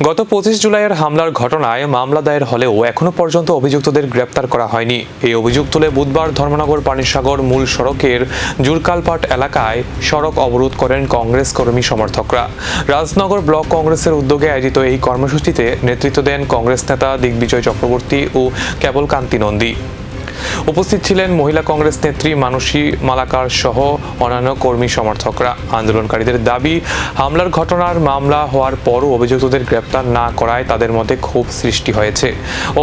গত 25 জুলাইয়ের হামলার ঘটনায় মামলা দায়ের হলেও এখনো পর্যন্ত অভিযুক্তদের গ্রেপ্তার করা হয়নি। এই অভিযোগ তুলে বুধবার ধর্মনগর পানিসাগর মূল সড়কের জুরকালপাট এলাকায় সড়ক অবরোধ করেন কংগ্রেস কর্মী সমর্থকরা। রাজনগর ব্লক কংগ্রেসের উদ্যোগে আয়োজিত এই কর্মসূচিতে নেতৃত্ব দেন কংগ্রেস নেতা দিগ্বিজয় চক্রবর্তী ও কেবল কান্তি নন্দী। উপস্থিত ছিলেন মহিলা কংগ্রেস নেত্রী মানসী মালাকার সহ অন্যান্য কর্মী সমর্থকরা। আন্দোলনকারীদের দাবি, হামলার ঘটনার মামলা হওয়ার পরও অভিযুক্তদের গ্রেপ্তার না করায় তাদের মধ্যে ক্ষোভ সৃষ্টি হয়েছে।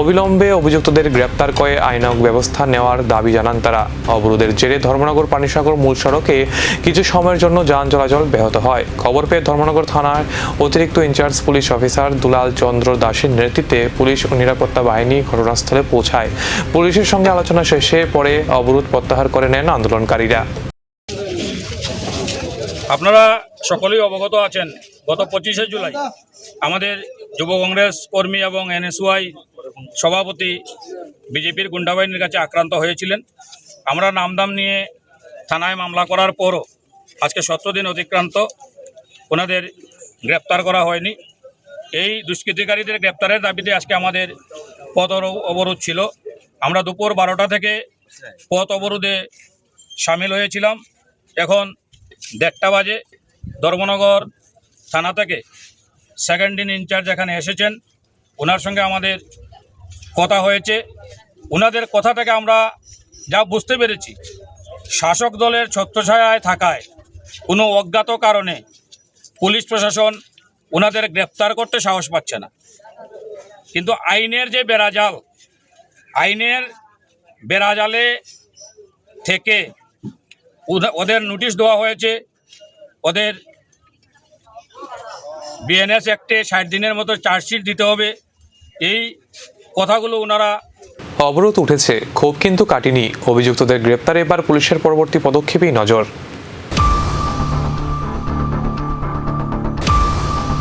অবিলম্বে অভিযুক্তদের গ্রেপ্তার করে আইনানুগ ব্যবস্থা নেওয়ার দাবি জানান তারা। অবরোধের জেরে ধর্মনগর পানিসাগর মূল সড়কে কিছু সময়ের জন্য যান চলাচল ব্যাহত হয়। খবর পেয়ে ধর্মনগর থানার অতিরিক্ত ইনচার্জ পুলিশ অফিসার দুলাল চন্দ্র দাসের নেতৃত্বে পুলিশ ও নিরাপত্তা বাহিনী ঘটনাস্থলে পৌঁছায়। পুলিশের সঙ্গে আলোচনা শেষে পরে অবরোধ প্রত্যাহার করে নেন আন্দোলনকারীরা। আপনারা সকলেই অবগত আছেন, গত 25শে জুলাই আমাদের যুব কংগ্রেস কর্মী এবং এনএসওয়াই সভাপতি বিজেপির গুন্ডাবাহিনীর কাছে আক্রান্ত হয়েছিলেন। আমরা নামদাম নিয়ে থানায় মামলা করার পরও আজকে 17 দিন অতিক্রান্ত, ওনাদের গ্রেপ্তার করা হয়নি। এই দুষ্কৃতিকারীদের গ্রেপ্তারের দাবিতে আজকে আমাদের পথ অবরোধ ছিল। আমরা দুপুর 12টা থেকে পথ অবরোধে সামিল হয়েছিলাম। এখন 1:30 বাজে ধর্মনগর থানা থেকে সেকেন্ড ইন ইনচার্জ এখানে এসেছেন, ওনার সঙ্গে আমাদের কথা হয়েছে। ওনাদের কথা থেকে আমরা যা বুঝতে পেরেছি, শাসক দলের ছত্রছায়ায় থাকায় কোনো অজ্ঞাত কারণে পুলিশ প্রশাসন ওনাদের গ্রেপ্তার করতে সাহস পাচ্ছে না। কিন্তু আইনের যে বেড়াজাল, আইনের বেড়াজালে থেকে ওদের নোটিশ দেওয়া হয়েছে। ওদের বিএনএস অ্যাক্টে 60 দিনের মতো চার্জশিট দিতে হবে। এই কথাগুলো ওনারা। অবরোধ উঠেছে, ক্ষোভ কিন্তু কাটেনি। অভিযুক্তদের গ্রেপ্তারে এবার পুলিশের পরবর্তী পদক্ষেপেই নজর।